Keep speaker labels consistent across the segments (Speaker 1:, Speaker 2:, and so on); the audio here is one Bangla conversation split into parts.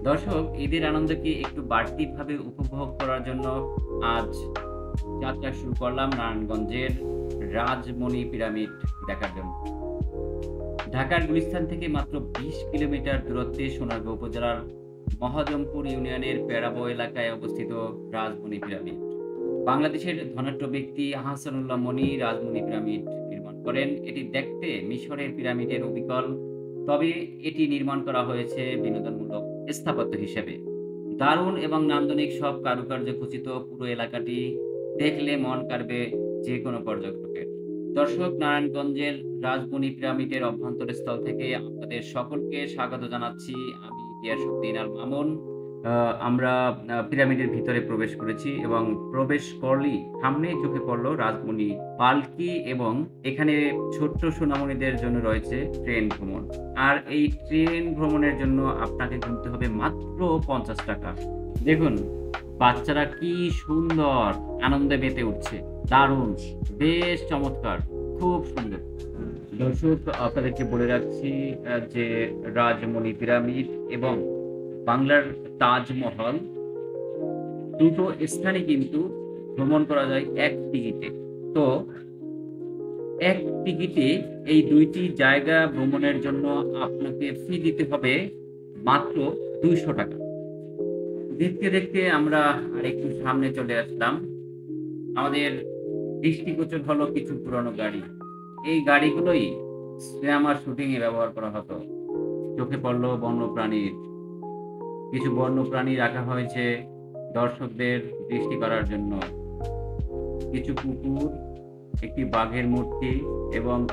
Speaker 1: দর্শক, ঈদের আনন্দকে একটু বাড়তিভাবে উপভোগ করার জন্য আজ যাত্রা শুরু করলাম নারায়ণগঞ্জের রাজমণি পিরামিড দেখার জন্য। ঢাকার গুলিস্তান থেকে মাত্র ২০ কিলোমিটার দূরত্বে সোনারগাঁও উপজেলার মহাজমপুর ইউনিয়নের পেরাবো এলাকায় অবস্থিত রাজমণি পিরামিড। বাংলাদেশের ধনাঢ্য ব্যক্তি আহসানুল্লাহ মনি রাজমণি পিরামিড নির্মাণ করেন। এটি দেখতে মিশরের পিরামিডের অবিকল, তবে এটি নির্মাণ করা হয়েছে বিনোদনমূলক স্থাপত্য হিসেবে। দারুণ এবং নান্দনিক সব কারুকার্য খচিত পুরো এলাকাটি দেখলে মন কাড়বে যেকোনো পর্যটকের। দর্শক, নারায়ণগঞ্জের রাজমণি পিরামিডের অভ্যন্তরস্থল থেকে আপনাদের সকলকে স্বাগত জানাচ্ছি। আমি গিয়াসউদ্দিন আল মামুন। আ আমরা পিরামিডের ভিতরে প্রবেশ করেছি এবং প্রবেশ করলেই সামনেই চোখে পড়ল রাজমণি পালকি এবং এখানে ছোট্ট সোনামণিদের জন্য রয়েছে ট্রেন ভ্রমণ। আর এই ট্রেন ভ্রমণের জন্য আপনাকে গুনতে হবে মাত্র ৳৫০। দেখুন, বাচ্চারা কি সুন্দর আনন্দে মেতে উঠছে। দারুণ! বেশ চমৎকার! খুব সুন্দর। দর্শক, আপনাদেরকে বলে রাখছি যে রাজমণি পিরামিড এবং বাংলার তাজমহল দুটো স্থানই কিন্তু ভ্রমণ করা যায় এক টিকিটে। তো এক টিকিটে এই ২ টি জায়গা ভ্রমণের জন্য আপনাকে ফি দিতে হবে মাত্র ৳২০০। দেখতে, দেখতে আমরা আরেকটু সামনে চলে আসলাম। আমাদের দৃষ্টিগোচর হলো কিছু পুরনো গাড়ি। এই গাড়িগুলোই সিনেমার শুটিং এ ব্যবহার করা হতো। চোখে পড়ল বন্যপ্রাণীর কিছু বন্যপ্রাণী রাখা হয়েছে দর্শকদের দৃষ্টি করার জন্য। কিছু কুকুর, একটি বাঘের মূর্তি এবং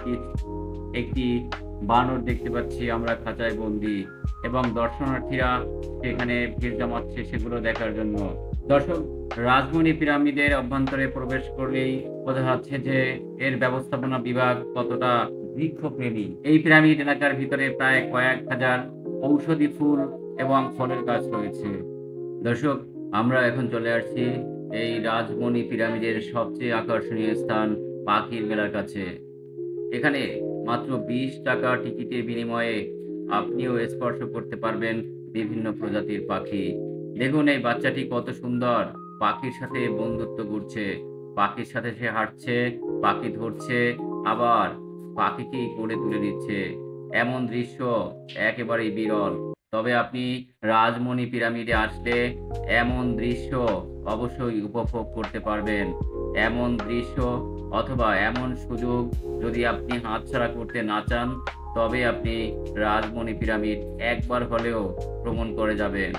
Speaker 1: একটি বানর দেখতে পাচ্ছি আমরা খাঁচায় বন্দী এবং দর্শনার্থীরা সেখানে ভিড় জমাচ্ছে সেগুলো দেখার জন্য। দর্শক, রাজমণি পিরামিডের অভ্যন্তরে প্রবেশ করলেই বোঝা যাচ্ছে যে এর ব্যবস্থাপনা বিভাগ কতটা বৃক্ষপ্রেমী। এই পিরামিড এলাকার ভিতরে প্রায় কয়েক হাজার ঔষধি ফুল এবং ফলের গাছ রয়েছে। দর্শক, আমরা এখন চলে আসছি এই রাজমণি পিরামিডের সবচেয়ে আকর্ষণীয় স্থান পাখির মেলার কাছে। এখানে মাত্র ৳২০ টিকিটের বিনিময়ে আপনিও স্পর্শ করতে পারবেন বিভিন্ন প্রজাতির পাখি। দেখুন এই বাচ্চাটি কত সুন্দর পাখির সাথে বন্ধুত্ব করছে। পাখির সাথে সে হাঁটছে, পাখি ধরছে, আবার পাখিকেই কোলে তুলে নিচ্ছে। এমন দৃশ্য একেবারেই বিরল। তবে আপনি রাজমণি পিরামিডে আসলে এমন দৃশ্য অবশ্যই উপভোগ করতে পারবেন। এমন দৃশ্য অথবা এমন সুযোগ যদি আপনি হাতছাড়া করতে না চান, তবে আপনি রাজমণি পিরামিড একবার হলেও ভ্রমণ করে যাবেন।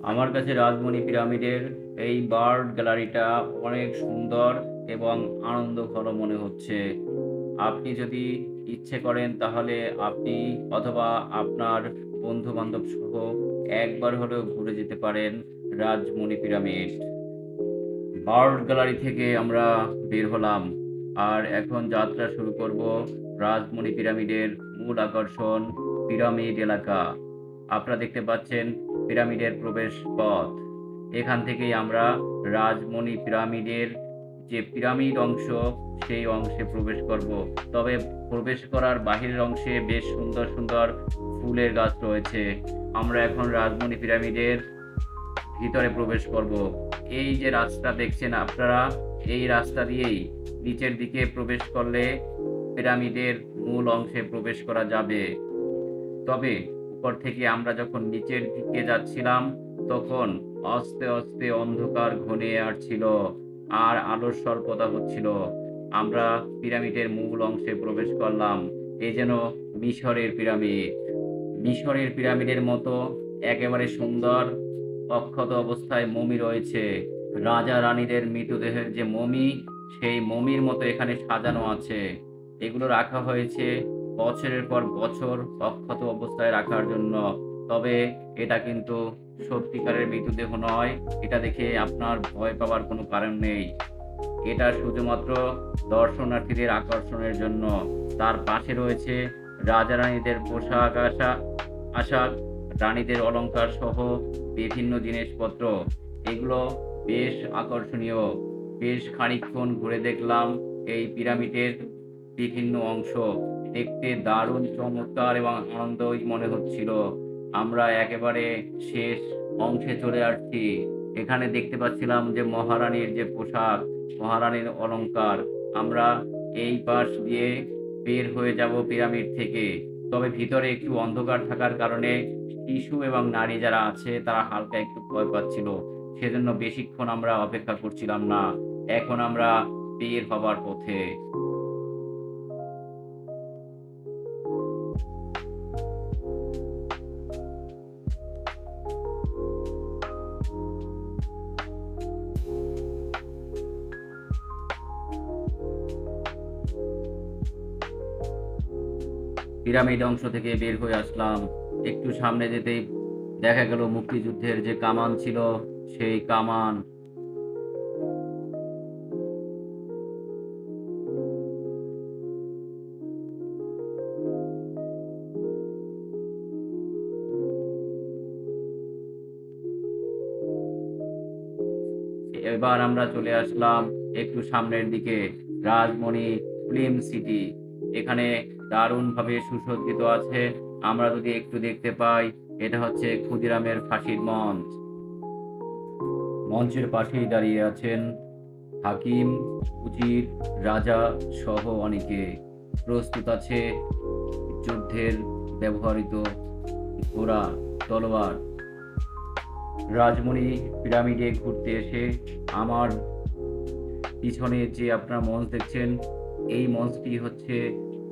Speaker 1: আমার কাছে রাজমণি পিরামিডের এই বার্ড গ্যালারিটা অনেক সুন্দর এবং আনন্দঘন মনে হচ্ছে। আপনি যদি ইচ্ছে করেন তাহলে আপনি অথবা আপনার বন্ধু-বান্ধব সহ একবার হলেও ঘুরে যেতে পারেন রাজমণি পিরামিড। বার্ড গ্যালারি থেকে আমরা বের হলাম। আর এখন যাত্রা শুরু করব রাজমণি পিরামিডের মূল আকর্ষণ পিরামিড এলাকা। আপনারা দেখতে পাচ্ছেন পিরামিডের প্রবেশ পথ। এখান থেকেই আমরা রাজমণি পিরামিডের যে পিরামিড অংশ সেই অংশে প্রবেশ করব। তবে প্রবেশ করার বাহিরের অংশে বেশ সুন্দর, সুন্দর ফুলের গাছ রয়েছে। আমরা এখন রাজমণি পিরামিডের ভিতরে প্রবেশ করব। এই যে রাস্তা দেখছেন আপনারা, এই রাস্তা দিয়েই নিচের দিকে প্রবেশ করলে পিরামিডের মূল অংশে প্রবেশ করা যাবে। তবে উপর থেকে আমরা যখন নিচের দিকে যাচ্ছিলাম, তখন আস্তে, আস্তে অন্ধকার ঘনিয়ে আসছিল আর আলোর স্বল্পতা হচ্ছিল। আমরা পিরামিডের মূল অংশে প্রবেশ করলাম। এ যেন মিশরের পিরামিড। মিশরের পিরামিডের মতো একেবারে সুন্দর অক্ষত অবস্থায় মমি রয়েছে। রাজা-রানীদের মৃতদেহের যে মমি, সেই মমির মতো এখানে সাজানো আছে। এগুলো রাখা হয়েছে বছরের পর বছর অক্ষত অবস্থায় রাখার জন্য। তবে এটা কিন্তু সত্যিকারের মৃতদেহ নয়। এটা দেখে আপনার ভয় পাওয়ার কোনো কারণ নেই। এটা শুধুমাত্র দর্শনার্থীদের আকর্ষণের জন্য। তার পাশে রয়েছে রাজা-রানীদের আশাক, রানীদের অলংকার সহ বিভিন্ন জিনিসপত্র। এগুলো বেশ আকর্ষণীয়। বেশ খানিকক্ষণ ঘুরে দেখলাম এই পিরামিডের বিভিন্ন অংশ। দেখতে দারুণ চমৎকার এবং আনন্দই মনে হচ্ছিল। আমরা একেবারে শেষ অংশে চলে আসছি। এখানে দেখতে পাচ্ছিলাম যে মহারানীর যে পোশাক, মহারানীর অলংকার। আমরা এই পাশ দিয়ে বের হয়ে যাব পিরামিড থেকে। তবে ভিতরে একটু অন্ধকার থাকার কারণে শিশু এবং নারী যারা আছে তারা হালকা একটু ভয় পাচ্ছিল। সেজন্য বেশিক্ষণ আমরা অপেক্ষা করছিলাম না। এখন আমরা বের হবার পথে। পিরামিড অংশ থেকে বের হয়ে আসলাম। একটু সামনে যেতেই দেখা গেল মুক্তিযুদ্ধের যে কামান ছিল, সেই কামান। এবার আমরা চলে আসলাম একটু সামনের দিকে, রাজমণি ফিল্ম সিটি। এখানে দারুণভাবে সুসজ্জিত আছে। আমরা যদি একটু দেখতে পাই, এটা হচ্ছে ক্ষুদিরামের ফাঁসির মঞ্চ। মঞ্চের পাশেই দাঁড়িয়ে আছেন হাকিম, উজির, রাজা সহ অনেকে। প্রস্তুত আছে যুদ্ধের ব্যবহৃত ঘোড়া, তলোয়ার। রাজমণি পিরামিডে ঘুরতে এসে আমার পিছনে যে আপনার মঞ্চ দেখছেন, এই মঞ্চটি হচ্ছে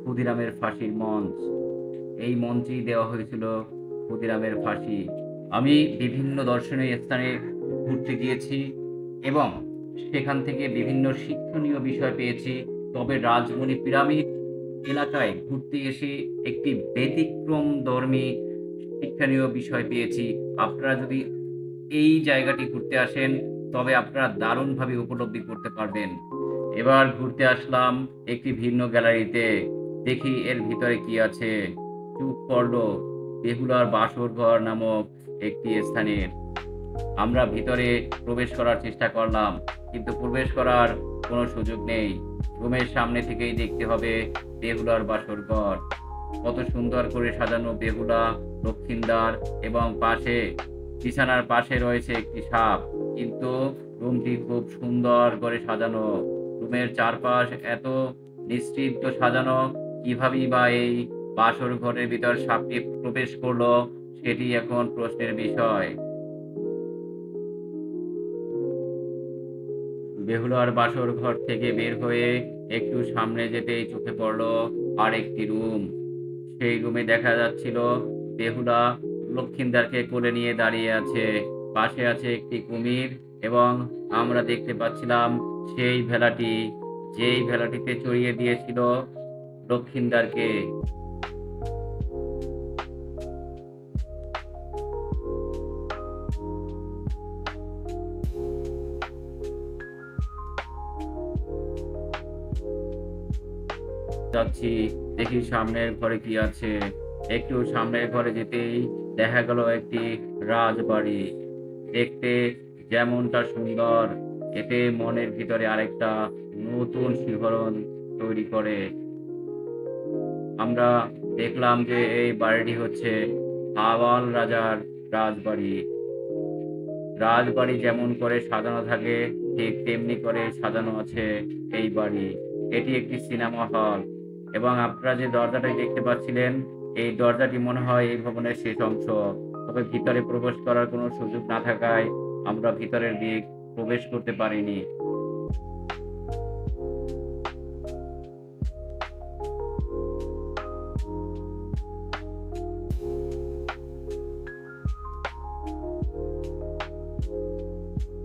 Speaker 1: ক্ষুদিরামের ফাঁসির মঞ্চ। এই মঞ্চেই দেওয়া হয়েছিল ক্ষুদিরামের ফাঁসি। আমি বিভিন্ন দর্শনীয় স্থানে ঘুরতে গিয়েছি এবং সেখান থেকে বিভিন্ন শিক্ষণীয় বিষয় পেয়েছি। তবে রাজমণি পিরামিড এলাকায় ঘুরতে এসে একটি ব্যতিক্রমধর্মী শিক্ষণীয় বিষয় পেয়েছি। আপনারা যদি এই জায়গাটি ঘুরতে আসেন, তবে আপনারা দারুণভাবে উপলব্ধি করতে পারবেন। এবার ঘুরতে আসলাম একটি ভিন্ন গ্যালারিতে। দেখি এর ভিতরে কি আছে। চোখ পড়ল বেহুলার বাসরঘর নামক একটি স্থানের। আমরা ভিতরে প্রবেশ করার চেষ্টা করলাম, কিন্তু প্রবেশ করার কোনো সুযোগ নেই। রুমের সামনে থেকেই দেখতে হবে বেহুলার বাসরঘর। কত সুন্দর করে সাজানো বেহুলা, লক্ষিন্দর এবং পাশে বিছানার পাশে রয়েছে একটি সাপ। কিন্তু রুমটি খুব সুন্দর করে সাজানো। রুমের চারপাশ এত নিশ্চিন্ত সাজানো, কিভাবেই বা এই বাসর ঘরের ভিতর সাপটি প্রবেশ করলো, সেটি এখন প্রশ্নের বিষয়। বেহুলার বাসর ঘর থেকে বের হয়ে একটু সামনে যেতেই চোখে পড়ল আরেকটি রুম। সেই রুমে দেখা যাচ্ছিল বেহুলা লক্ষিন্দরকে কোলে নিয়ে দাঁড়িয়ে আছে। পাশে আছে একটি কুমির এবং আমরা দেখতে পাচ্ছিলাম সেই ভেলাটি, যেই ভেলাটিতে চড়িয়ে দিয়েছিল লক্ষিন্দরকে। যাচ্ছি, দেখি সামনের ঘরে কি আছে। একটু সামনের ঘরে যেতেই দেখা গেল একটি রাজবাড়ি। দেখতে যেমনটা সুন্দর, এতে মনের ভিতরে আরেকটা নতুন শিহরণ তৈরি করে। আমরা দেখলাম যে এই বাড়িটি হচ্ছে আওয়াল রাজার রাজবাড়ি। রাজবাড়ি যেমন করে সাজানো থাকে, ঠিক তেমনি করে সাজানো আছে এই বাড়ি। এটি একটি সিনেমা হল এবং আপনারা যে দরজাটি দেখতে পাচ্ছিলেন, এই দরজাটি মনে হয় এই ভবনের শেষ অংশ। তবে ভিতরে প্রবেশ করার কোনো সুযোগ না থাকায় আমরা ভিতরের দিক প্রবেশ করতে পারিনি।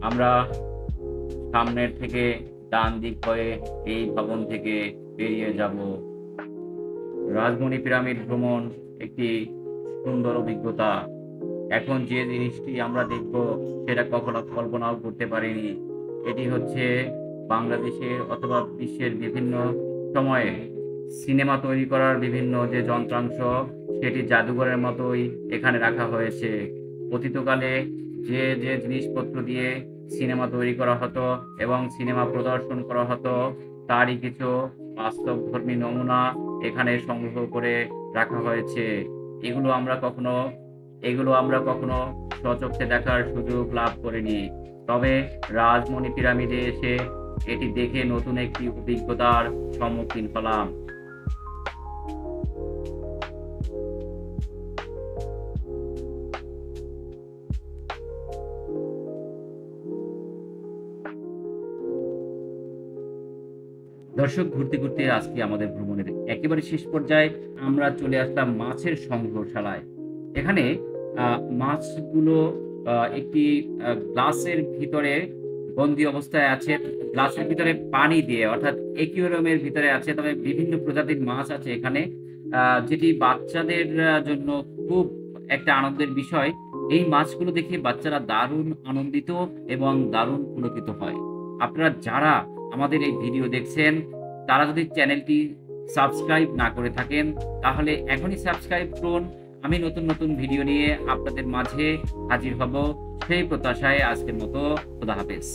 Speaker 1: আমরা সামনের থেকে ডান দিক হয়ে এই ভবন থেকে বেরিয়ে যাব। রাজমণি পিরামিড ভ্রমণ একটি সুন্দর অভিজ্ঞতা। এখন যে জিনিসটি আমরা দেখব, সেটা কখনো কল্পনাও করতে পারিনি। এটি হচ্ছে বাংলাদেশের অথবা বিশ্বের বিভিন্ন সময়ে সিনেমা তৈরি করার বিভিন্ন যে যন্ত্রাংশ, সেটি জাদুঘরের মতোই এখানে রাখা হয়েছে। অতীতকালে যে যে জিনিসপত্র দিয়ে সিনেমা তৈরি করা হতো এবং সিনেমা প্রদর্শন করা হতো, তারই কিছু বাস্তবধর্মী নমুনা এখানে সংগ্রহ করে রাখা হয়েছে। এগুলো আমরা কখনো স্বচক্ষে দেখার সুযোগ লাভ করিনি। তবে রাজমণি পিরামিডে এসে এটি দেখে নতুন একটি অভিজ্ঞতার সম্মুখীন হলাম। দর্শক, ঘুরতে আজকে আমাদের ভ্রমণের একেবারে শেষ পর্যায়ে আমরা চলে আসলাম মাছের সংগ্রহশালায়। এখানে মাছগুলো একটি গ্লাসের ভিতরে বন্দি অবস্থায় আছে। গ্লাসের ভিতরে পানি দিয়ে, অর্থাৎ অ্যাকুয়ারিয়ামের ভিতরে আছে। তবে বিভিন্ন প্রজাতির মাছ আছে এখানে, যেটি বাচ্চাদের জন্য খুব একটা আনন্দের বিষয়। এই মাছগুলো দেখে বাচ্চারা দারুণ আনন্দিত এবং দারুণ পুলকিত হয়। আপনারা যারা আমাদের এই ভিডিও দেখছেন, তারা যদি চ্যানেলটি সাবস্ক্রাইব না করে থাকেন, তাহলে এখনই সাবস্ক্রাইব করুন। আমি নতুন ভিডিও নিয়ে আপনাদের মাঝে হাজির হব। সেই প্রত্যাশায় আজকের মতো খোদা হাফেজ।